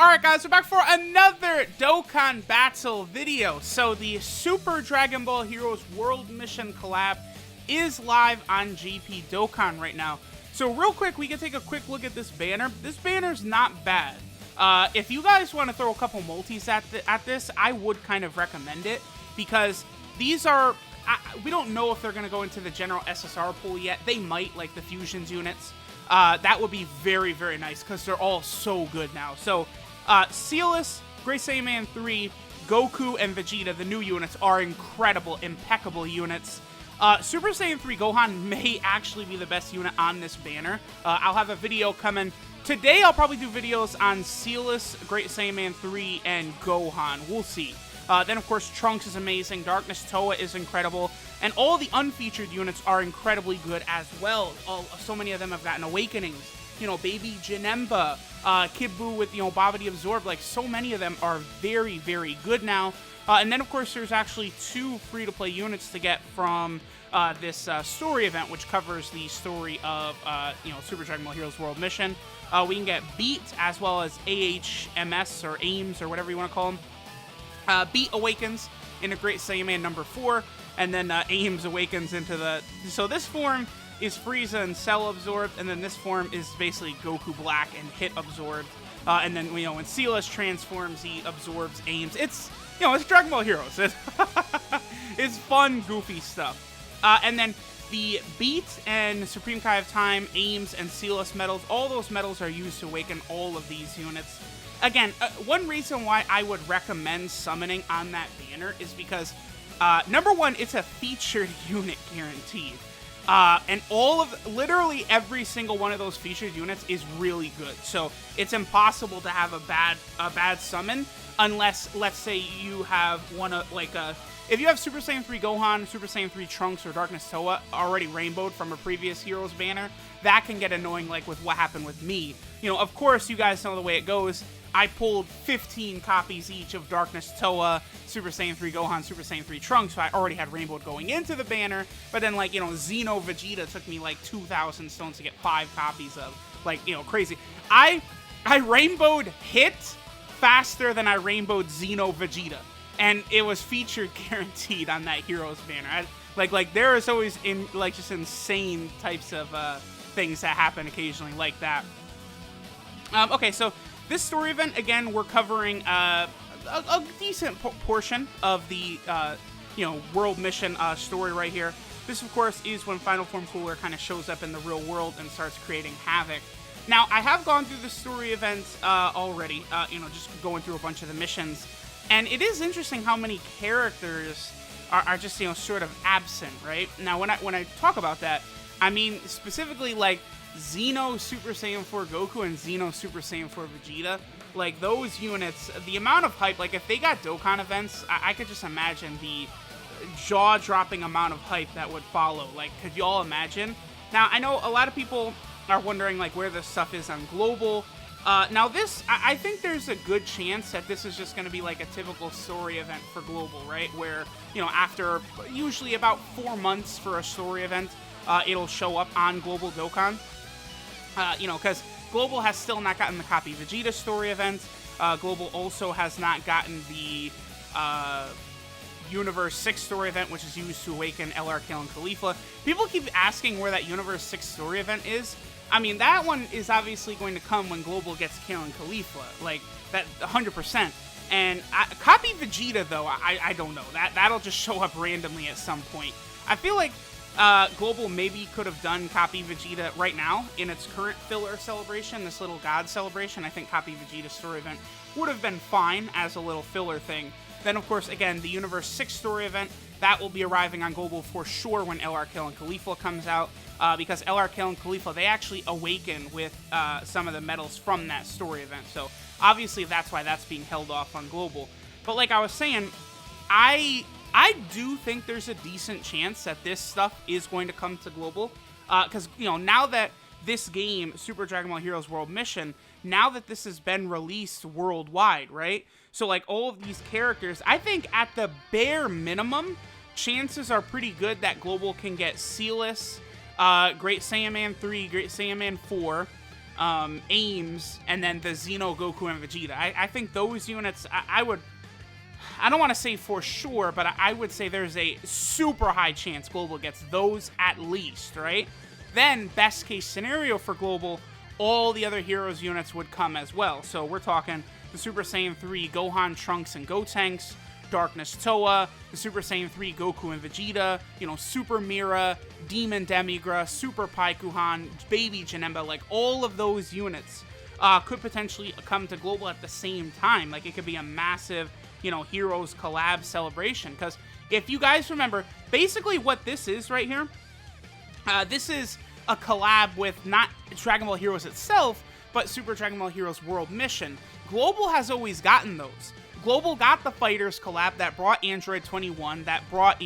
Alright guys, we're back for another Dokkan Battle video. So the Super Dragon Ball Heroes World Mission collab is live on GP Dokkan right now. So real quick, we can take a quick look at this banner. This banner's not bad. If you guys want to throw a couple multis at this, I would kind of recommend it. Because these are, we don't know if they're going to go into the general SSR pool yet. They might, like the Fusions units. That would be very, very nice because they're all so good now. So, Sealas, Great Saiyan 3, Goku, and Vegeta, the new units, are incredible, impeccable units. Super Saiyan 3 Gohan may actually be the best unit on this banner. I'll have a video coming. Today, I'll probably do videos on Sealas, Great Saiyan 3, and Gohan. We'll see. Then, of course, Trunks is amazing. Darkness Toa is incredible. And all the unfeatured units are incredibly good as well. So many of them have gotten awakenings. You know, Baby Janemba, Kid Buu with, you know, Babidi Absorb. Like, so many of them are very, very good now. And then, of course, there's actually 2 free-to-play units to get from this story event, which covers the story of, you know, Super Dragon Ball Heroes World Mission. We can get Beat, as well as AHMS, or Ames, or whatever you want to call them. Beat awakens into Great Saiyan number 4, and then Ames awakens into the... So this form is Frieza and Cell absorbed, and then this form is basically Goku Black and Hit absorbed. And then, you know, when Sealas transforms, he absorbs Ames. It's, you know, it's Dragon Ball Heroes. It's fun, goofy stuff. And then the Beat and Supreme Kai of Time, Ames, and Sealas medals, all those medals are used to awaken all of these units. Again, one reason why I would recommend summoning on that banner is because, number one, it's a featured unit guaranteed. And literally every single one of those featured units is really good. So it's impossible to have a bad summon unless, let's say, you have if you have Super Saiyan 3 Gohan, Super Saiyan 3 Trunks, or Darkness Toa already rainbowed from a previous Heroes banner, that can get annoying, like with what happened with me. You know, of course, you guys know the way it goes. I pulled 15 copies each of Darkness Toa, Super Saiyan 3 Gohan, Super Saiyan 3 Trunks, so I already had rainbowed going into the banner, but then, like, you know, Xeno Vegeta took me, like, 2,000 stones to get 5 copies of. Like, you know, crazy. I rainbowed Hit faster than I rainbowed Xeno Vegeta, and it was featured guaranteed on that Heroes banner. Like, there is always, just insane types of things that happen occasionally like that. Okay, so... This story event, again, we're covering a decent portion of the, you know, world mission story right here. This, of course, is when Final Form Cooler kind of shows up in the real world and starts creating havoc. Now, I have gone through the story events already, you know, just going through a bunch of the missions. And it is interesting how many characters are just, you know, sort of absent, right? Now, when I talk about that, I mean specifically, like, Xeno Super Saiyan 4 Goku and Xeno Super Saiyan 4 Vegeta, like, those units, the amount of hype, like, if they got Dokkan events, I could just imagine the jaw-dropping amount of hype that would follow. Like, could you all imagine? Now, I know a lot of people are wondering, like, where this stuff is on Global. Now, this, I think there's a good chance that this is just going to be, like, a typical story event for Global, right? Where, you know, after usually about 4 months for a story event, it'll show up on Global Dokkan. You know, because Global has still not gotten the Copy Vegeta story event. Global also has not gotten the Universe 6 story event, which is used to awaken LR Kale and Khalifa. People keep asking where that Universe 6 story event is. I mean, that one is obviously going to come when Global gets Kale and Khalifa. Like, that 100%. And Copy Vegeta, though, I don't know. That'll just show up randomly at some point. I feel like Global maybe could have done Copy Vegeta right now in its current filler celebration, this little God celebration. I think Copy Vegeta's story event would have been fine as a little filler thing. Then, of course, again, the Universe 6 story event, that will be arriving on Global for sure when LR Kill and Khalifa comes out, because LR Kill and Khalifa, they actually awaken with some of the medals from that story event. So, obviously, that's why that's being held off on Global. But like I was saying, I do think there's a decent chance that this stuff is going to come to Global, because, you know, now that this game, Super Dragon Ball Heroes World Mission, now that this has been released worldwide, right? So, like, all of these characters, I think at the bare minimum, chances are pretty good that Global can get Sealas, Great Saiyan 3, Great Saiyan 4, Ames, and then the Xeno, Goku, and Vegeta. I think those units, I don't want to say for sure, but I would say there's a super high chance Global gets those at least, right? Then, best case scenario for Global, all the other heroes units would come as well. So we're talking the Super Saiyan 3 Gohan, Trunks, and Gotenks, Darkness Toa, the Super Saiyan 3 Goku and Vegeta, Super Mira, Demon Demigra, Super Paikuhan, Baby Janemba, like all of those units could potentially come to Global at the same time. Like it could be a massive, Heroes collab celebration. Because if you guys remember, basically what this is right here, this is a collab with not Dragon Ball Heroes itself, but Super Dragon Ball Heroes World Mission. Global has always gotten those. Global got the Fighters collab that brought Android 21, that brought,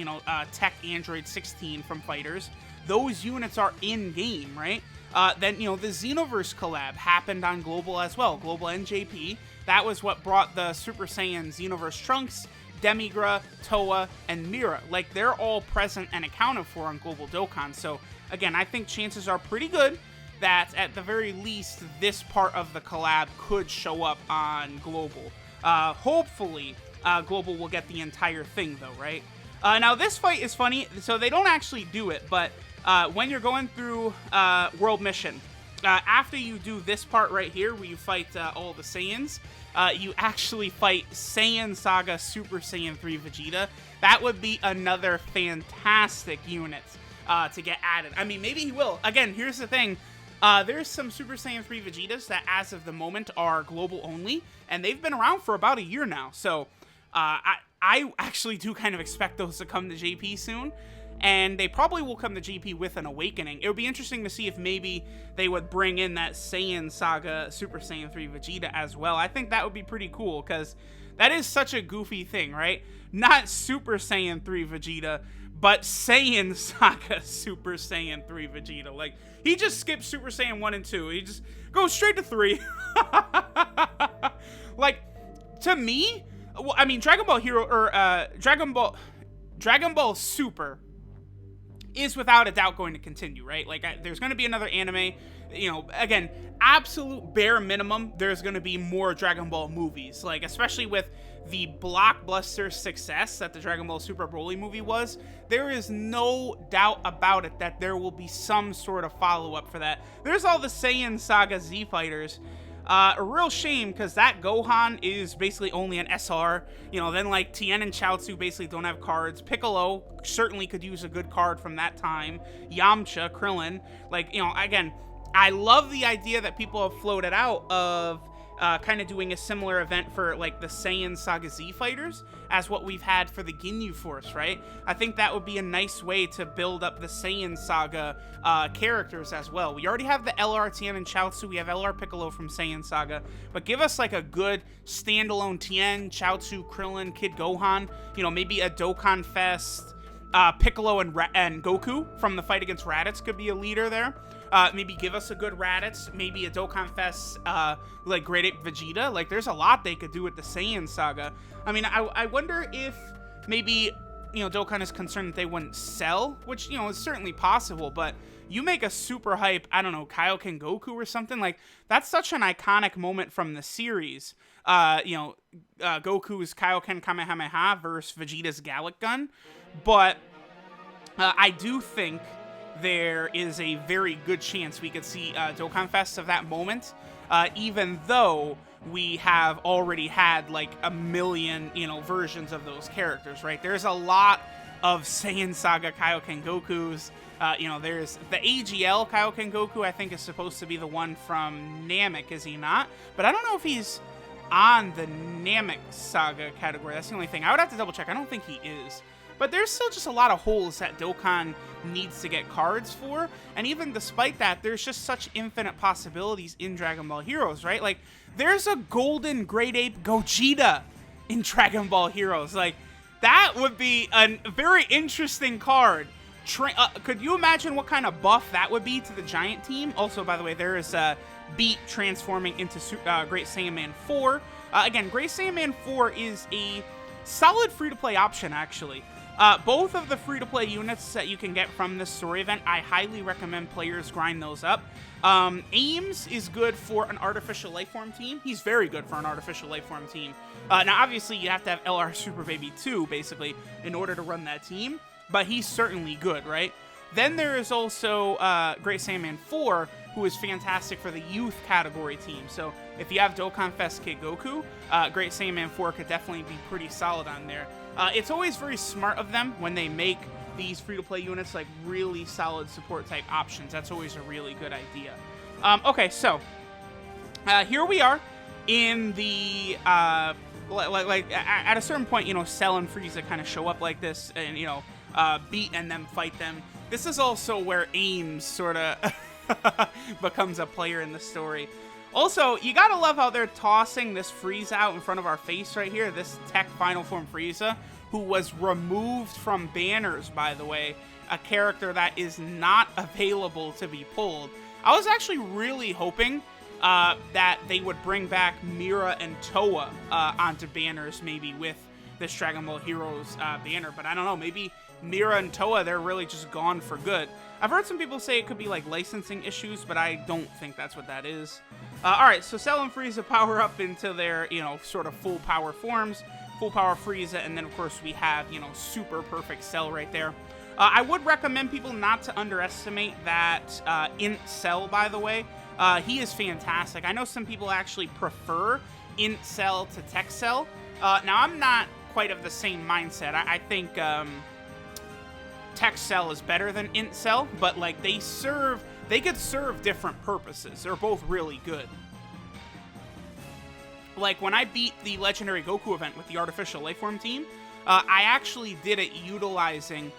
Tech Android 16 from Fighters. Those units are in-game, right? Then, the Xenoverse collab happened on Global as well. Global NJP. That was what brought the Super Saiyan Xenoverse Trunks, Demigra, Toa, and Mira. Like, they're all present and accounted for on Global Dokkan. So, again, I think chances are pretty good that, at the very least, this part of the collab could show up on Global. Hopefully, Global will get the entire thing, though, right? Now, this fight is funny. So, they don't actually do it, but when you're going through World Mission, after you do this part right here, where you fight all the Saiyans, you actually fight Saiyan Saga Super Saiyan 3 Vegeta. That would be another fantastic unit to get added. I mean, maybe he will. Again, here's the thing. There's some Super Saiyan 3 Vegetas that, as of the moment, are global only, and they've been around for about a year now. So, I actually do kind of expect those to come to JP soon, and they probably will come to JP with an Awakening. It would be interesting to see if maybe they would bring in that Saiyan Saga Super Saiyan 3 Vegeta as well. I think that would be pretty cool, because that is such a goofy thing, right? Not Super Saiyan 3 Vegeta, but Saiyan Saga Super Saiyan 3 Vegeta. Like, he just skips Super Saiyan 1 and 2. He just goes straight to 3. Like, to me, I mean, Dragon Ball Hero, or Dragon Ball Super is without a doubt going to continue, right? Like, there's going to be another anime. Again, absolute bare minimum, there's going to be more Dragon Ball movies. Like, especially with the blockbuster success that the Dragon Ball Super Broly movie was, there is no doubt about it that there will be some sort of follow-up for that. There's all the Saiyan Saga Z Fighters. A real shame, because that Gohan is basically only an SR. Then like Tien and Chaozu basically don't have cards. Piccolo certainly could use a good card from that time. Yamcha, Krillin, like, again, I love the idea that people have floated out of kind of doing a similar event for like the Saiyan Saga Z Fighters as what we've had for the Ginyu Force, right? I think that would be a nice way to build up the Saiyan Saga characters as well. We already have the LR Tien and Chaozu. We have LR Piccolo from Saiyan Saga, but give us like a good standalone Tien, Chaozu, Krillin, Kid Gohan. Maybe a Dokkan Fest. Piccolo and Goku from the fight against Raditz could be a leader there. Maybe give us a good Raditz, maybe a Dokkan Fest, like Great Ape Vegeta. Like, there's a lot they could do with the Saiyan Saga. I mean, I wonder if maybe, Dokkan is concerned that they wouldn't sell, which, is certainly possible, but you make a super hype, I don't know, Kaioken Goku or something, like, that's such an iconic moment from the series. Goku's Kaioken Kamehameha versus Vegeta's Gallic Gun, but I do think there is a very good chance we could see Dokkan Fest of that moment, even though we have already had like a million, versions of those characters, right? There's a lot of Saiyan Saga Kaioken Gokus. There's the AGL Kaioken Goku, I think is supposed to be the one from Namek, is he not? But I don't know if he's on the Namek Saga category. That's the only thing. I would have to double check. I don't think he is. But there's still just a lot of holes that Dokkan needs to get cards for. And even despite that, there's just such infinite possibilities in Dragon Ball Heroes, right? Like, there's a golden Great Ape Gogeta in Dragon Ball Heroes. Like, that would be a very interesting card. Could you imagine what kind of buff that would be to the Giant team? Also, by the way, there is Beat transforming into Great Saiyan Man 4. Again, Great Saiyan Man 4 is a solid free-to-play option, actually. Both of the free-to-play units that you can get from this story event, I highly recommend players grind those up. Ames is good for an artificial lifeform team. He's very good for an artificial lifeform team. Now, obviously, you have to have LR Super Baby 2, basically, in order to run that team, but he's certainly good, right? Then there is also Great Saiyaman 4, who is fantastic for the youth category team. So if you have Dokkan Fest Kid Goku, Great Saiyaman 4 could definitely be pretty solid on there. It's always very smart of them when they make these free-to-play units like really solid support type options. That's always a really good idea. Okay, so here we are in the like at a certain point, you know, Cell and Frieza kind of show up like this, and you know, beat and then fight them. This is also where Ames sort of becomes a player in the story. Also, you gotta love how they're tossing this Frieza out in front of our face right here. This Tech Final Form Frieza, who was removed from banners, by the way. A character that is not available to be pulled. I was actually really hoping that they would bring back Mira and Toa onto banners, maybe with this Dragon Ball Heroes banner. But I don't know, maybe Mira and Toa, they're really just gone for good. I've heard some people say it could be like licensing issues, but I don't think that's what that is. Alright, so Cell and Frieza power up into their, you know, sort of full power forms. Full power Frieza, and then of course we have, you know, super perfect Cell right there. I would recommend people not to underestimate that Int Cell, by the way. He is fantastic. I know some people actually prefer Int Cell to Tech Cell. Now, I'm not quite of the same mindset. I think Tech Cell is better than Int Cell, but like they could serve different purposes. They're both really good. Like when I beat the Legendary Goku event with the Artificial Lifeform team, I actually did it utilizing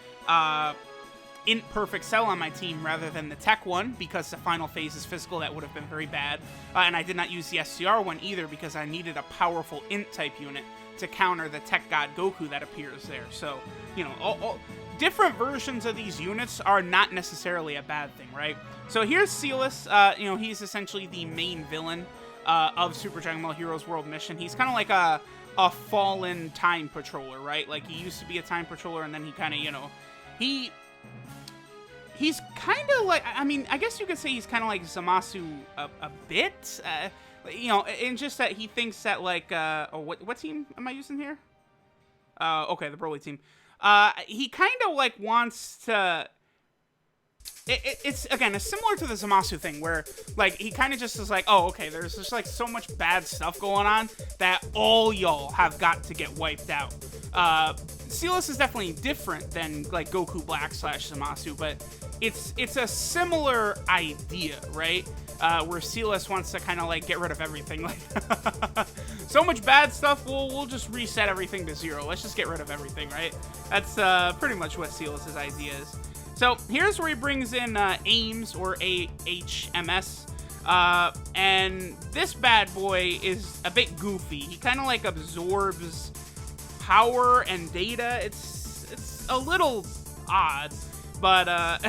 Int Perfect Cell on my team rather than the Tech one, because the final phase is physical. That would have been very bad. And I did not use the SCR one either because I needed a powerful Int type unit to counter the Tech God Goku that appears there. So, you know, all different versions of these units are not necessarily a bad thing, right? So here's Sealas. You know, he's essentially the main villain of Super Dragon Ball Heroes World Mission. He's kind of like a fallen time patroller, right? Like, he used to be a time patroller, and then he kind of, you know, he's kind of like, I mean, I guess you could say he's kind of like Zamasu a bit, you know, in just that he thinks that, like, what team am I using here? Okay, the Broly team. He kind of, like, wants to... It's again, it's similar to the Zamasu thing, where, like, he kind of just is like, oh, okay, there's just, like, so much bad stuff going on that all y'all have got to get wiped out. Sealas is definitely different than, like, Goku Black / Zamasu, but it's a similar idea, right? Where Sealas wants to kind of, like, get rid of everything. Like, so much bad stuff, we'll just reset everything to 0. Let's just get rid of everything, right? That's pretty much what Sealas' idea is. So here's where he brings in Ames, or AHMS, and this bad boy is a bit goofy. He kind of like absorbs power and data. It's a little odd, but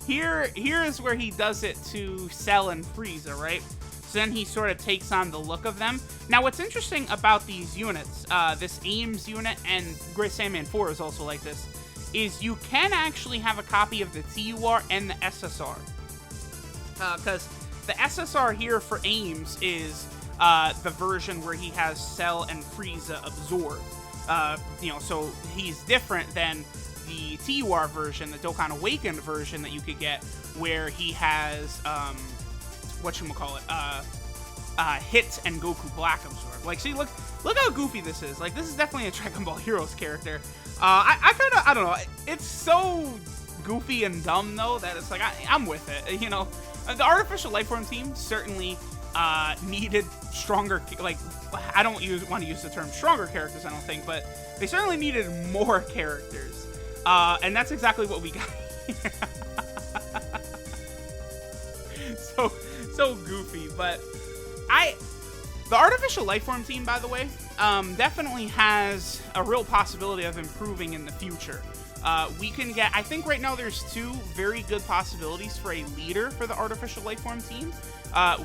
here is where he does it to Cell and Frieza, right? So then he sort of takes on the look of them. Now, what's interesting about these units, this Ames unit and Great Saiyaman 4 is also like this, is you can actually have a copy of the TUR and the SSR. Because the SSR here for Ames is the version where he has Cell and Frieza absorbed. You know, so he's different than the TUR version, the Dokkan Awakened version that you could get, where he has, whatchamacallit, Hit and Goku Black absorbed. Like, see, look how goofy this is. Like, this is definitely a Dragon Ball Heroes character. I don't know, it's so goofy and dumb, though, that it's like, I'm with it, you know? The Artificial Lifeform team certainly needed stronger, like, I don't want to use the term stronger characters, I don't think, but they certainly needed more characters. And that's exactly what we got here. So goofy, but the Artificial Lifeform team, by the way, definitely has a real possibility of improving in the future. We can get, I think right now there's 2 very good possibilities for a leader for the Artificial Lifeform team.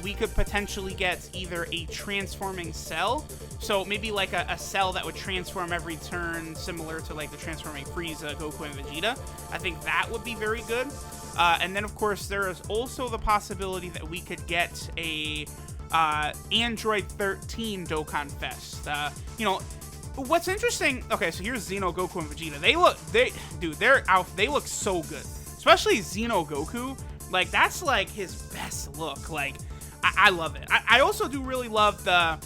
we could potentially get either a transforming cell, so maybe like a cell that would transform every turn, similar to like the transforming Frieza, Goku, and Vegeta. I think that would be very good. And then, of course, there is also the possibility that we could get a Android 13 Dokkan Fest. You know, what's interesting, okay, so here's Xeno, Goku, and Vegeta. They look so good. Especially Xeno Goku. Like, that's like his best look. Like, I love it. I also do really love the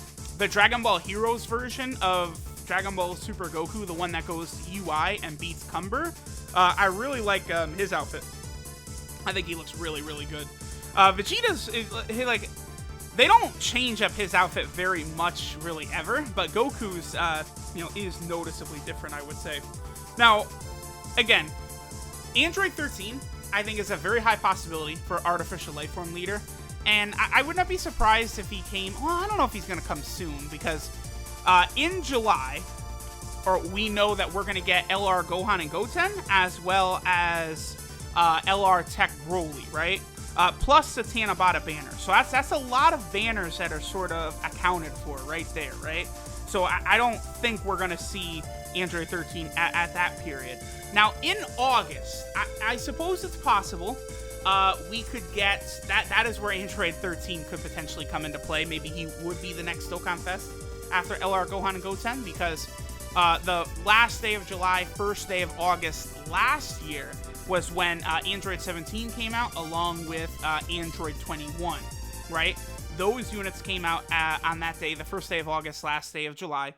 Dragon Ball Heroes version of Dragon Ball Super Goku, the one that goes UI and beats Cumber. I really like his outfit. I think he looks really, really good. Vegeta's, like, they don't change up his outfit very much, really, ever. But Goku's, you know, is noticeably different, I would say. Now, again, Android 13, I think, is a very high possibility for Artificial Lifeform Leader. And I would not be surprised if he came, well, I don't know if he's going to come soon, because in July, or we know that we're going to get LR Gohan and Goten, as well as LR Tech Broly, right? Plus the Tanabata banner. So that's a lot of banners that are sort of accounted for right there, right? So I don't think we're going to see Android 13 at that period. Now, in August, I suppose it's possible we could get, that is where Android 13 could potentially come into play. Maybe he would be the next Dokkan Fest after LR Gohan and Goten, because the last day of July, first day of August last year was when Android 17 came out, along with Android 21, right? Those units came out on that day, the first day of August, last day of July.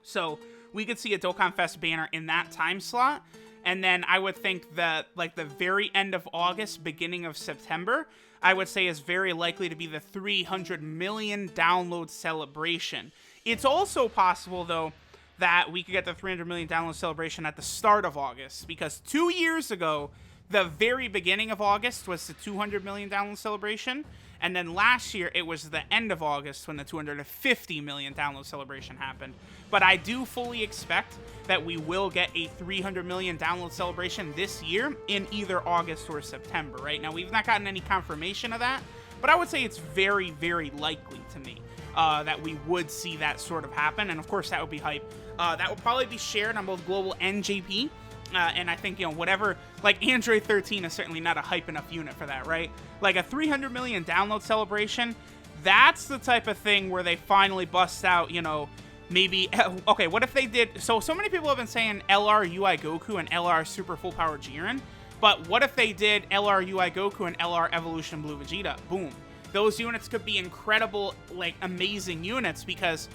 So we could see a Dokkan Fest banner in that time slot. And then I would think that, like, the very end of August, beginning of September, I would say is very likely to be the 300 million download celebration. It's also possible, though, that we could get the 300 million download celebration at the start of August, because 2 years ago, the very beginning of August was the 200 million download celebration, and then last year it was the end of August when the 250 million download celebration happened. But I do fully expect that we will get a 300 million download celebration this year in either August or September, right? Now, we've not gotten any confirmation of that, but I would say it's very, very likely to me that we would see that sort of happen, and of course that would be hype. That would probably be shared on both Global and JP, and I think, you know, whatever, like, Android 13 is certainly not a hype enough unit for that, right? Like, a 300 million download celebration, that's the type of thing where they finally bust out, you know, maybe, okay, what if they did, so many people have been saying LR UI Goku and LR Super Full Power Jiren, but what if they did LR UI Goku and LR Evolution Blue Vegeta? Boom. Those units could be incredible, like, amazing units, because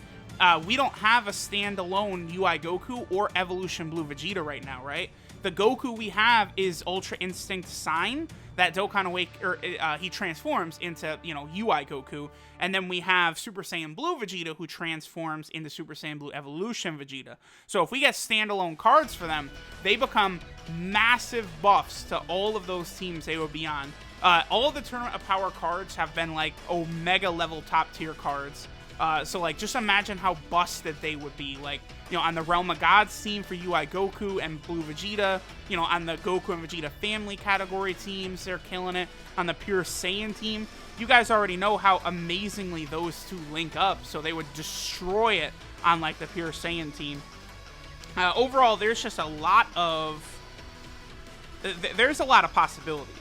we don't have a standalone UI Goku or Evolution Blue Vegeta right now, right? The Goku we have is Ultra Instinct Sign, that Dokkan Awake, or he transforms into, you know, UI Goku, and then we have Super Saiyan Blue Vegeta, who transforms into Super Saiyan Blue Evolution Vegeta. So if we get standalone cards for them, they become massive buffs to all of those teams they would be on. All of the Tournament of Power cards have been, like, Omega level top tier cards. So, like, just imagine how busted they would be. Like, you know, on the Realm of Gods team for UI Goku and Blue Vegeta, you know, on the Goku and Vegeta family category teams, they're killing it. On the Pure Saiyan team, you guys already know how amazingly those two link up, so they would destroy it on, like, the Pure Saiyan team. Overall, there's just a lot of... there's a lot of possibilities.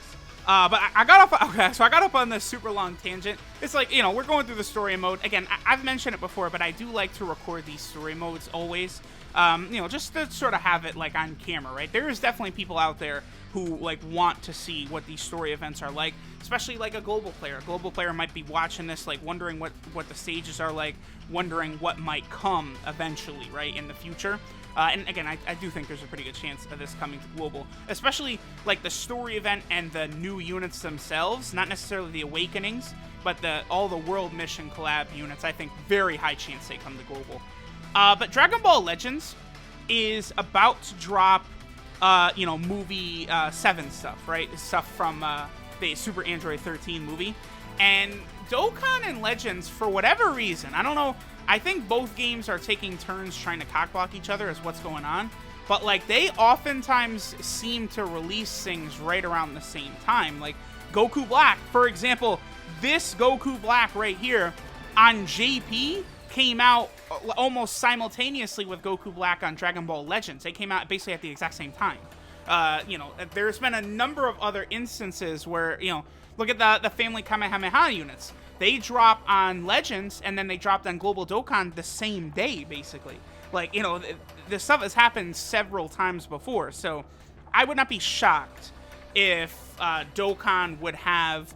But I got off, okay, so I got up on this super long tangent. It's like, you know, we're going through the story mode. Again, I've mentioned it before, but I do like to record these story modes always. You know, just to sort of have it, like, on camera, right? There is definitely people out there who, like, want to see what these story events are like, especially, like, a global player. A global player might be watching this, like, wondering what the stages are like, wondering what might come eventually, right, in the future. And again, I do think there's a pretty good chance of this coming to global, especially, like, the story event and the new units themselves, not necessarily the Awakenings, but all the World Mission collab units. I think very high chance they come to global. But Dragon Ball Legends is about to drop, you know, movie 7 stuff, right? Stuff from the Super Android 13 movie. And Dokkan and Legends, for whatever reason, I don't know, I think both games are taking turns trying to cockblock each other as what's going on. But, like, they oftentimes seem to release things right around the same time. Like, Goku Black, for example, this Goku Black right here on JP came out almost simultaneously with Goku Black on Dragon Ball Legends. They came out basically at the exact same time. There's been a number of other instances where, look at the Family Kamehameha units. They drop on Legends, and then they dropped on Global Dokkan the same day, basically. Like, this stuff has happened several times before, so I would not be shocked if Dokkan would have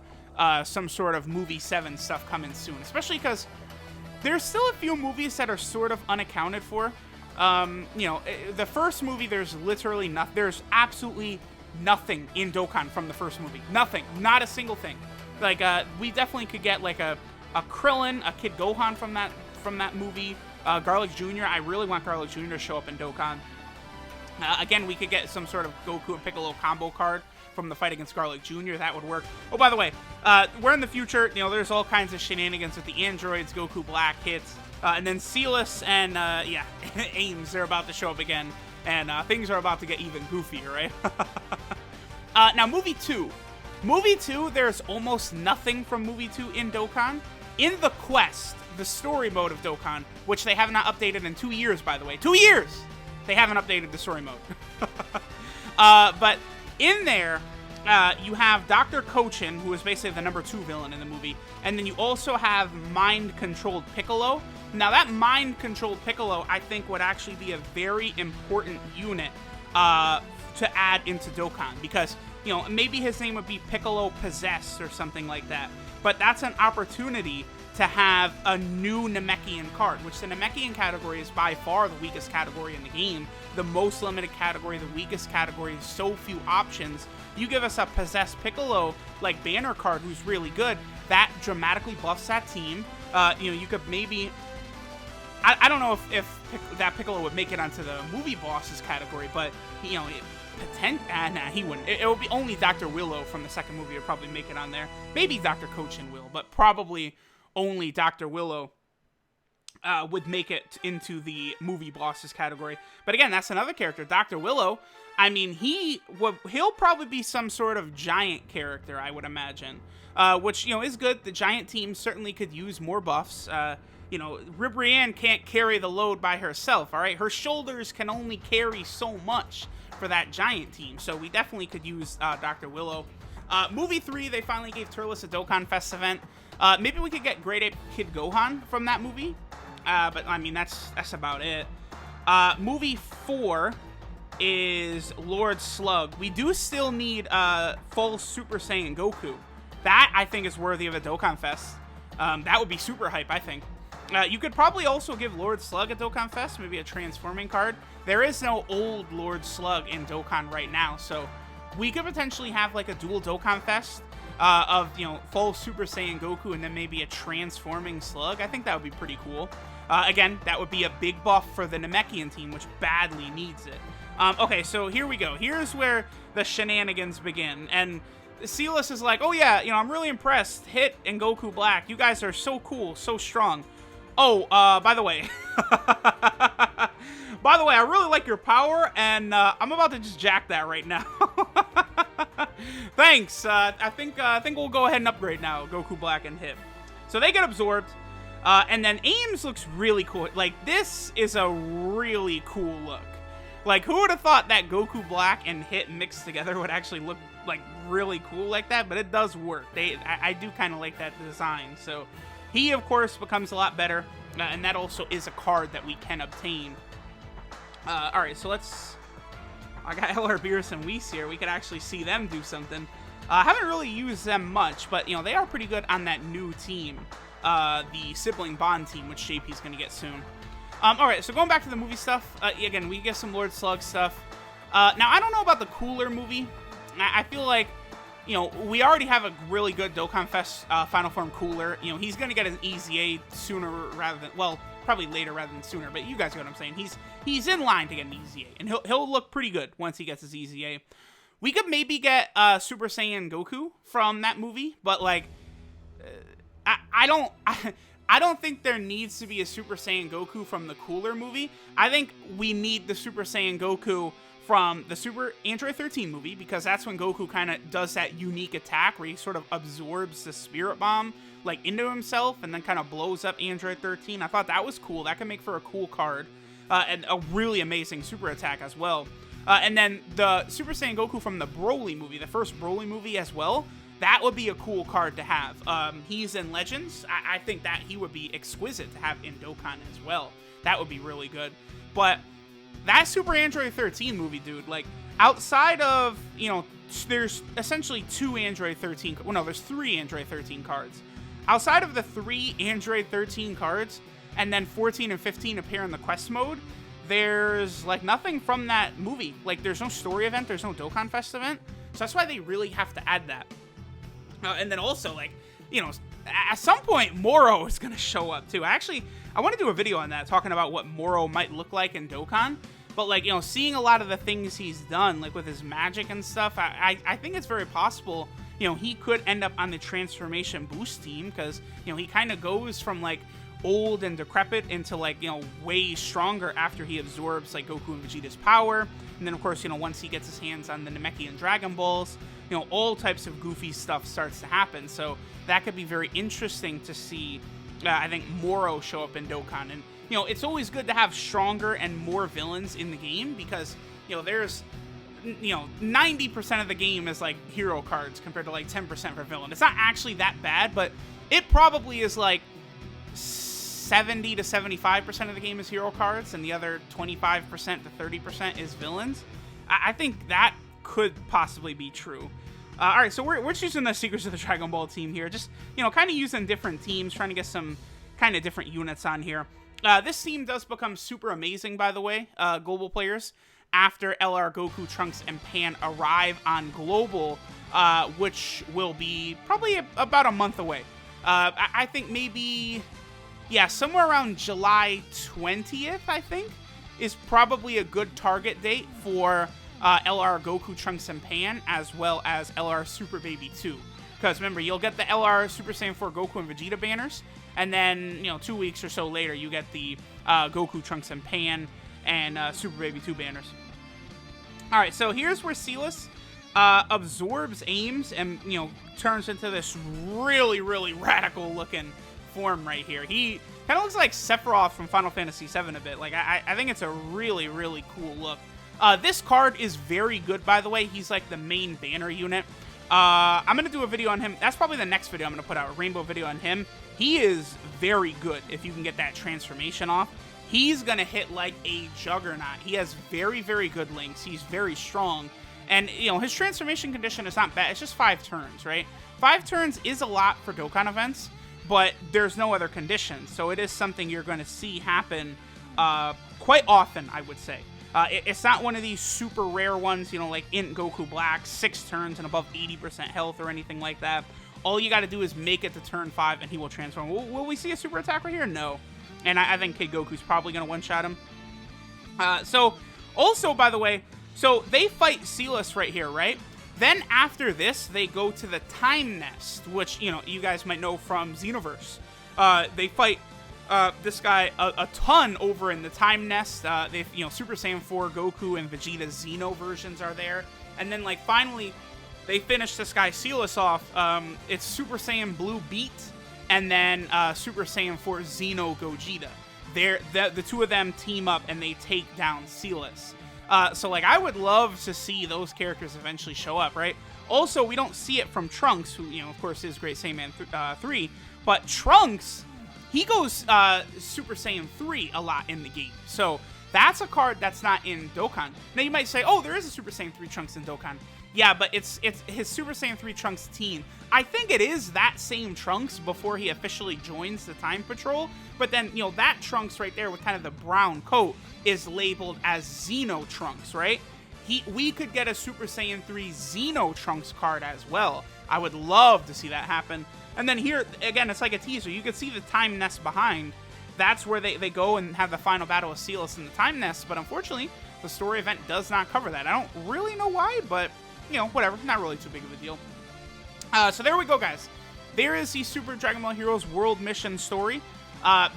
some sort of Movie 7 stuff coming soon, especially because there's still a few movies that are sort of unaccounted for. The first movie, there's literally nothing. There's absolutely nothing in Dokkan from the first movie. Nothing. Not a single thing. Like, we definitely could get, like, a Krillin, a Kid Gohan from that movie. Garlic Jr., I really want Garlic Jr. to show up in Dokkan. Again, we could get some sort of Goku and Piccolo combo card from the fight against Garlic Jr. That would work. Oh, by the way, we're in the future. There's all kinds of shenanigans with the androids. Goku Black hits. And then Sealas and, Ames, they're about to show up again. And things are about to get even goofier, right? Now, Movie 2. Movie 2, there's almost nothing from Movie 2 in Dokkan. In the Quest, the story mode of Dokkan, which they have not updated in 2 years, by the way. 2 years! They haven't updated the story mode. But in there, you have Dr. Kochin, who is basically the number 2 villain in the movie. And then you also have mind-controlled Piccolo. Now, that mind-controlled Piccolo, I think, would actually be a very important unit to add into Dokkan. Because, maybe his name would be Piccolo Possessed or something like that. But that's an opportunity to have a new Namekian card, which the Namekian category is by far the weakest category in the game. The most limited category, the weakest category, so few options. You give us a Possessed Piccolo, like, banner card who's really good, that dramatically buffs that team. You could maybe... I don't know if that Piccolo would make it onto the movie bosses category, but, he wouldn't. It would be only Dr. Willow from the second movie would probably make it on there. Maybe Dr. Kochin will, but probably only Dr. Willow would make it into the movie bosses category. But again, that's another character. Dr. Willow, I mean, he'll probably be some sort of giant character, I would imagine. Which, is good. The giant team certainly could use more buffs. Ribrianne can't carry the load by herself, all right? Her shoulders can only carry so much for that giant team, so we definitely could use Dr. Willow. Movie 3, they finally gave Turles a Dokkan Fest event. Maybe we could get Great Ape Kid Gohan from that movie, but, I mean, that's about it. Movie 4 is Lord Slug. We do still need full Super Saiyan Goku. That, I think, is worthy of a Dokkan Fest. That would be super hype, I think. You could probably also give Lord Slug a Dokkan Fest, maybe a transforming card. There is no old Lord Slug in Dokkan right now, so we could potentially have like a dual Dokkan Fest of, full Super Saiyan Goku and then maybe a transforming Slug. I think that would be pretty cool. Again, that would be a big buff for the Namekian team, which badly needs it. Okay, so here we go. Here's where the shenanigans begin, and Sealas is like, oh yeah, I'm really impressed. Hit and Goku Black, you guys are so cool, so strong. Oh, by the way, I really like your power, and I'm about to just jack that right now. Thanks. I think we'll go ahead and upgrade now, Goku Black and Hit. So they get absorbed, and then Ames looks really cool. Like, this is a really cool look. Like, who would have thought that Goku Black and Hit mixed together would actually look like really cool like that? But it does work. I do kind of like that design. So he, of course, becomes a lot better, and that also is a card that we can obtain. All right, so I got LR Beerus and Whis here. We could actually see them do something. I haven't really used them much, but they are pretty good on that new team, the sibling bond team, which JP's going to get soon. All right, so going back to the movie stuff, again, we get some Lord Slug stuff. Now, I don't know about the Cooler movie. I feel like, we already have a really good Dokkan Fest Final Form Cooler. He's going to get an EZA sooner rather than, well, probably later rather than sooner, but you guys get what I'm saying. He's in line to get an EZA, and he'll look pretty good once he gets his EZA. We could maybe get Super Saiyan Goku from that movie, but, like, I I don't think there needs to be a Super Saiyan Goku from the Cooler movie. I think we need the Super Saiyan Goku from the Super Android 13 movie, because that's when Goku kind of does that unique attack where he sort of absorbs the Spirit Bomb like into himself and then kind of blows up Android 13. I thought that was cool. That could make for a cool card and a really amazing super attack as well. And then the Super Saiyan Goku from the Broly movie, the first Broly movie as well, that would be a cool card to have. He's in Legends. I think that he would be exquisite to have in Dokkan as well. That would be really good. But that Super Android 13 movie, dude, like, outside of, you know, there's essentially two Android 13, well, no, there's 3 Android 13 cards. Outside of the 3 Android 13 cards, and then 14 and 15 appear in the quest mode, there's, like, nothing from that movie. Like, there's no story event, there's no Dokkan Fest event, so that's why they really have to add that. And then also, like, you know, at some point, Moro is going to show up, too. I want to do a video on that, talking about what Moro might look like in Dokkan. But, like, you know, seeing a lot of the things he's done, like, with his magic and stuff, I think it's very possible, you know, he could end up on the Transformation Boost team, because, you know, he kind of goes from, like, old and decrepit into, like, you know, way stronger after he absorbs, like, Goku and Vegeta's power. And then, of course, you know, once he gets his hands on the Namekian Dragon Balls, you know, all types of goofy stuff starts to happen. So that could be very interesting to see, I think, Moro show up in Dokkan. And, you know, it's always good to have stronger and more villains in the game, because, you know, there's, you know, 90% of the game is, like, hero cards compared to, like, 10% for villain. It's not actually that bad, but it probably is, like, 70 to 75% of the game is hero cards, and the other 25% to 30% is villains. I think that could possibly be true. All right, so we're choosing the Secrets of the Dragon Ball team here. Just, you know, kind of using different teams, trying to get some kind of different units on here. This team does become super amazing, by the way, global players, after LR, Goku, Trunks, and Pan arrive on global, which will be probably about a month away. I think maybe, yeah, somewhere around July 20th, I think, is probably a good target date for LR, Goku, Trunks, and Pan, as well as LR Super Baby 2. Because remember, you'll get the LR Super Saiyan 4 Goku and Vegeta banners, and then, you know, 2 weeks or so later, you get the Goku, Trunks, and Pan and Super Baby 2 banners. Alright, so here's where Sealas absorbs Ames and, you know, turns into this really, really radical looking form right here. He kind of looks like Sephiroth from Final Fantasy VII a bit. Like, I think it's a really, really cool look. This card is very good, by the way. He's like the main banner unit. I'm going to do a video on him. That's probably the next video I'm going to put out, a rainbow video on him. He is very good if you can get that transformation off. He's going to hit like a juggernaut. He has very, very good links. He's very strong. And, you know, his transformation condition is not bad. It's just 5 turns, right? 5 turns is a lot for Dokkan events, but there's no other conditions. So it is something you're going to see happen quite often, I would say. It's not one of these super rare ones, you know, like Int Goku Black, 6 turns and above 80% health or anything like that. All you got to do is make it to turn 5 and he will transform. Will we see a super attack right here? No. And I think Kid Goku's probably going to one-shot him. So, also, by the way, so they fight Sealas right here, right? Then after this, they go to the Time Nest, which, you know, you guys might know from Xenoverse. They fight this guy a ton over in the Time Nest. They, you know, Super Saiyan 4 Goku and Vegeta Xeno versions are there. And then, like, finally, they finish this guy Sealas off. It's Super Saiyan Blue Beat, and then Super Saiyan 4 Xeno Gogeta. The two of them team up, and they take down Sealas. So, like, I would love to see those characters eventually show up, right? Also, we don't see it from Trunks, who, you know, of course, is Great Saiyan 3. But Trunks, he goes Super Saiyan 3 a lot in the game. So, that's a card that's not in Dokkan. Now, you might say, oh, there is a Super Saiyan 3 Trunks in Dokkan. Yeah, but it's his Super Saiyan 3 Trunks team. I think it is that same Trunks before he officially joins the Time Patrol. But then, you know, that Trunks right there with kind of the brown coat is labeled as Xeno Trunks, right? We could get a Super Saiyan 3 Xeno Trunks card as well. I would love to see that happen. And then here, again, it's like a teaser. You can see the Time Nest behind. That's where they go and have the final battle with Sealas in the Time Nest. But unfortunately, the story event does not cover that. I don't really know why, but, you know, whatever. Not really too big of a deal. So there we go, guys. There is the Super Dragon Ball Heroes World Mission story.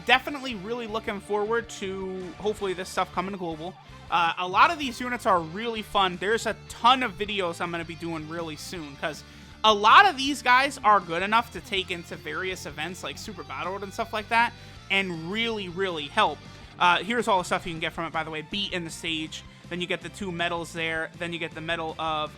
Definitely really looking forward to hopefully this stuff coming to global. A lot of these units are really fun. There's a ton of videos I'm going to be doing really soon because a lot of these guys are good enough to take into various events like Super Battle Road and stuff like that and really, really help. Here's all the stuff you can get from it, by the way. Beat in the stage. Then you get the 2 medals there. Then you get the medal of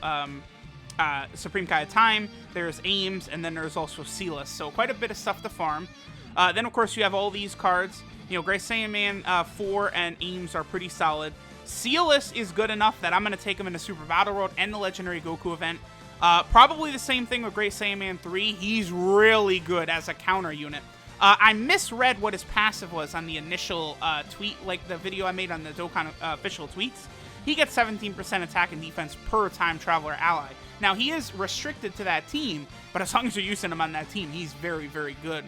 Supreme Kai of Time. There's Ames, and then there's also Sealas. So quite a bit of stuff to farm. Then, of course, you have all these cards. You know, Great Saiyan Man 4 and Ames are pretty solid. Sealas is good enough that I'm going to take him into Super Battle Road and the Legendary Goku event. Probably the same thing with Great Saiyan Man 3. He's really good as a counter unit. I misread what his passive was on the initial tweet, like the video I made on the Dokkan official tweets. He gets 17% attack and defense per time traveler ally. Now, he is restricted to that team, but as long as you're using him on that team, he's very, very good.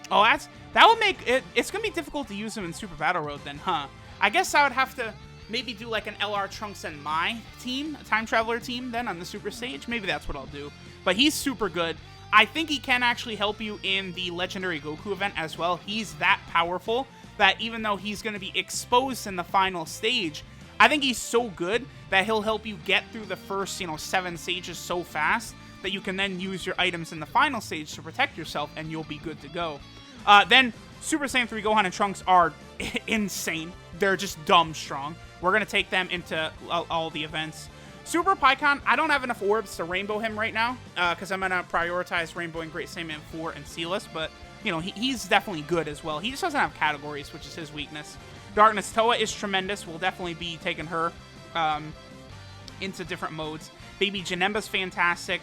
Oh, that would make it... It's going to be difficult to use him in Super Battle Road then, huh? I guess I would have to maybe do like an LR Trunks and my team, a time traveler team then on the super stage. Maybe that's what I'll do. But he's super good. I think he can actually help you in the Legendary Goku event as well. He's that powerful that even though he's going to be exposed in the final stage, I think he's so good that he'll help you get through the first, 7 stages so fast that you can then use your items in the final stage to protect yourself and you'll be good to go. Then Super Saiyan 3 Gohan and Trunks are insane. They're just dumb strong. We're going to take them into all the events. Super Pycon, I don't have enough orbs to rainbow him right now because I'm going to prioritize rainbowing Great Saiyan Man 4 and Sealas, but he's definitely good as well. He just doesn't have categories, which is his weakness. Darkness Toa is tremendous. We'll definitely be taking her into different modes. Baby Janemba's fantastic.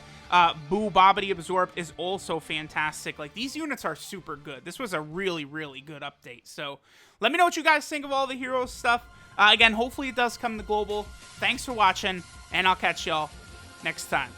Boo Bobbity Absorbed is also fantastic. Like, these units are super good. This was a really, really good update. So, let me know what you guys think of all the Heroes stuff. Again, hopefully it does come to global. Thanks for watching, and I'll catch y'all next time.